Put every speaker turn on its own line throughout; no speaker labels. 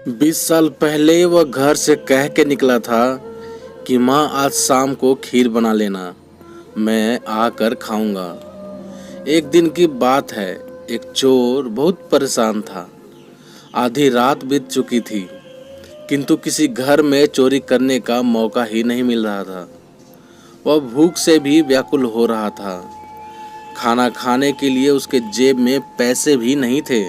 20 साल पहले वह घर से कह के निकला था कि माँ आज शाम को खीर बना लेना, मैं आकर खाऊंगा। एक दिन की बात है, एक चोर बहुत परेशान था। आधी रात बीत चुकी थी, किंतु किसी घर में चोरी करने का मौका ही नहीं मिल रहा था। वह भूख से भी व्याकुल हो रहा था। खाना खाने के लिए उसके जेब में पैसे भी नहीं थे।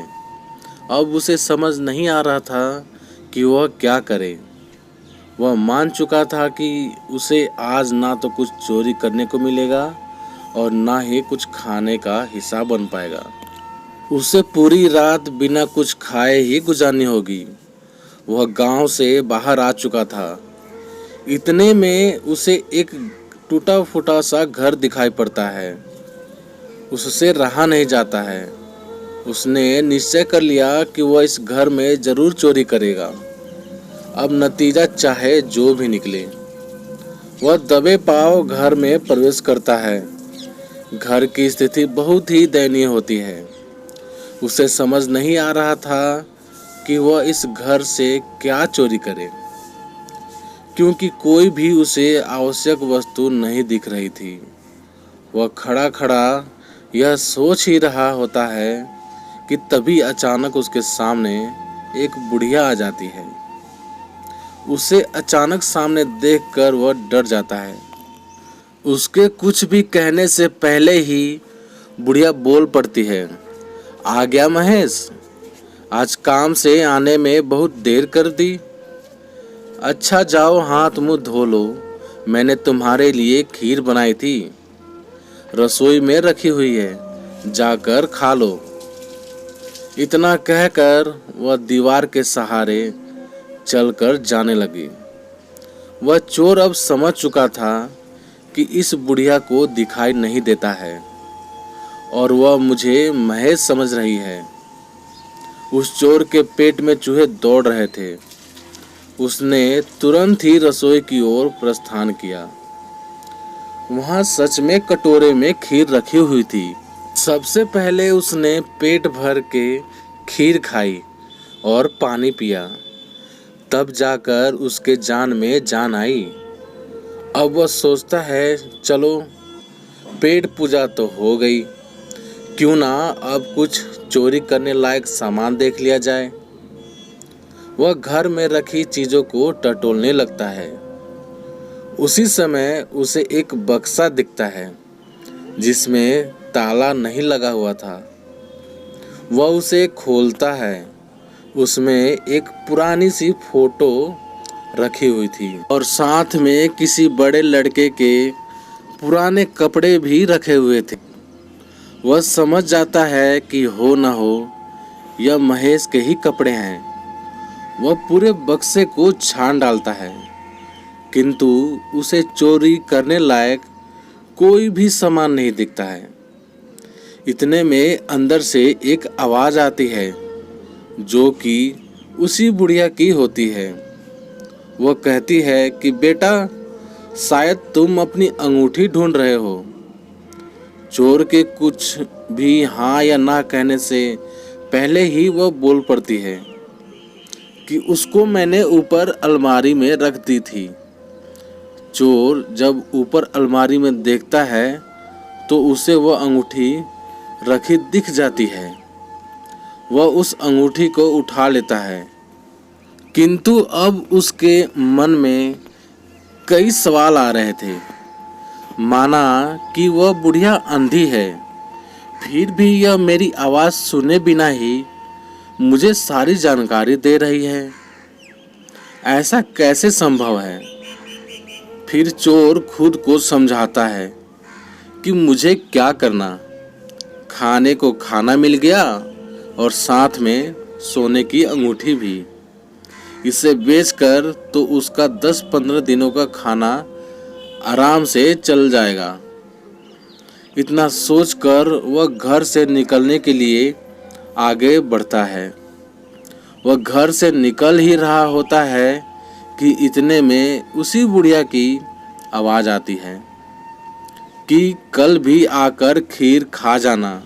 अब उसे समझ नहीं आ रहा था कि वह क्या करे। वह मान चुका था कि उसे आज ना तो कुछ चोरी करने को मिलेगा और ना ही कुछ खाने का हिसाब बन पाएगा। उसे पूरी रात बिना कुछ खाए ही गुजारनी होगी। वह गांव से बाहर आ चुका था। इतने में उसे एक टूटा फूटा सा घर दिखाई पड़ता है। उससे रहा नहीं जाता है। उसने निश्चय कर लिया कि वह इस घर में जरूर चोरी करेगा, अब नतीजा चाहे जो भी निकले। वह दबे पांव घर में प्रवेश करता है। घर की स्थिति बहुत ही दयनीय होती है। उसे समझ नहीं आ रहा था कि वह इस घर से क्या चोरी करे, क्योंकि कोई भी उसे आवश्यक वस्तु नहीं दिख रही थी। वह खड़ा खड़ा यह सोच ही रहा होता है कि तभी अचानक उसके सामने एक बुढ़िया आ जाती है। उसे अचानक सामने देखकर वह डर जाता है। उसके कुछ भी कहने से पहले ही बुढ़िया बोल पड़ती है, आ गया महेश, आज काम से आने में बहुत देर कर दी। अच्छा जाओ हाथ मुंह धो लो, मैंने तुम्हारे लिए खीर बनाई थी, रसोई में रखी हुई है, जाकर खा लो। इतना कहकर वह दीवार के सहारे चलकर जाने लगी। वह चोर अब समझ चुका था कि इस बुढ़िया को दिखाई नहीं देता है और वह मुझे महेश समझ रही है। उस चोर के पेट में चूहे दौड़ रहे थे। उसने तुरंत ही रसोई की ओर प्रस्थान किया। वहां सच में कटोरे में खीर रखी हुई थी। सबसे पहले उसने पेट भर के खीर खाई और पानी पिया, तब जाकर उसके जान में जान आई। अब वह सोचता है, चलो पेट पूजा तो हो गई, क्यों ना अब कुछ चोरी करने लायक सामान देख लिया जाए। वह घर में रखी चीजों को टटोलने लगता है। उसी समय उसे एक बक्सा दिखता है जिसमें ताला नहीं लगा हुआ था। वह उसे खोलता है। उसमें एक पुरानी सी फोटो रखी हुई थी और साथ में किसी बड़े लड़के के पुराने कपड़े भी रखे हुए थे। वह समझ जाता है कि हो न हो यह महेश के ही कपड़े हैं। वह पूरे बक्से को छान डालता है, किंतु उसे चोरी करने लायक कोई भी सामान नहीं दिखता है। इतने में अंदर से एक आवाज आती है जो कि उसी बुढ़िया की होती है। वह कहती है कि बेटा, शायद तुम अपनी अंगूठी ढूंढ रहे हो। चोर के कुछ भी हाँ या ना कहने से पहले ही वह बोल पड़ती है कि उसको मैंने ऊपर अलमारी में रख दी थी। चोर जब ऊपर अलमारी में देखता है तो उसे वह अंगूठी रखी दिख जाती है। वह उस अंगूठी को उठा लेता है, किंतु अब उसके मन में कई सवाल आ रहे थे। माना कि वह बुढ़िया अंधी है, फिर भी यह मेरी आवाज़ सुने बिना ही मुझे सारी जानकारी दे रही है। ऐसा कैसे संभव है? फिर चोर खुद को समझाता है कि मुझे क्या करना, खाने को खाना मिल गया और साथ में सोने की अंगूठी भी। इसे बेचकर तो उसका 10-15 दिनों का खाना आराम से चल जाएगा। इतना सोचकर वह घर से निकलने के लिए आगे बढ़ता है। वह घर से निकल ही रहा होता है कि इतने में उसी बुढ़िया की आवाज़ आती है कि कल भी आकर खीर खा जाना।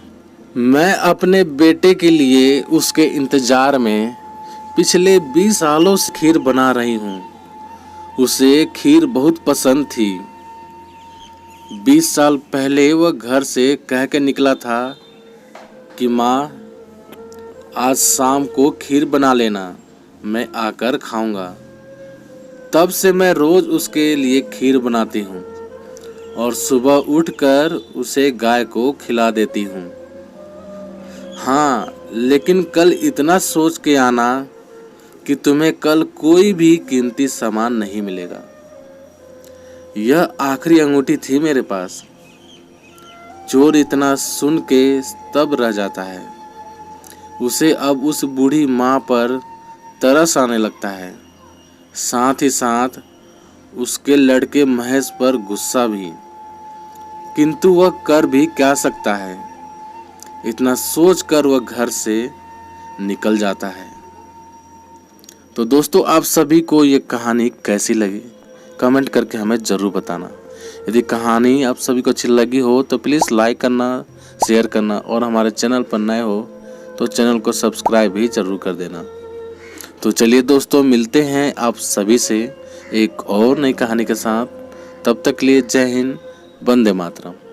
मैं अपने बेटे के लिए उसके इंतज़ार में पिछले 20 सालों से खीर बना रही हूँ। उसे खीर बहुत पसंद थी। 20 साल पहले वह घर से कह के निकला था कि माँ आज शाम को खीर बना लेना, मैं आकर खाऊंगा। तब से मैं रोज उसके लिए खीर बनाती हूँ और सुबह उठकर उसे गाय को खिला देती हूँ। हाँ, लेकिन कल इतना सोच के आना कि तुम्हें कल कोई भी कीमती सामान नहीं मिलेगा। यह आखिरी अंगूठी थी मेरे पास। चोर इतना सुन के तब रह जाता है। उसे अब उस बूढ़ी माँ पर तरस आने लगता है, साथ ही साथ उसके लड़के महेश पर गुस्सा भी। किंतु वह कर भी क्या सकता है। इतना सोचकर वह घर से निकल जाता है। तो दोस्तों, आप सभी को ये कहानी कैसी लगी कमेंट करके हमें ज़रूर बताना। यदि कहानी आप सभी को अच्छी लगी हो तो प्लीज़ लाइक करना, शेयर करना और हमारे चैनल पर नए हो तो चैनल को सब्सक्राइब भी ज़रूर कर देना। तो चलिए दोस्तों, मिलते हैं आप सभी से एक और नई कहानी के साथ। तब तक के लिए जय हिंद, वंदे मातरम।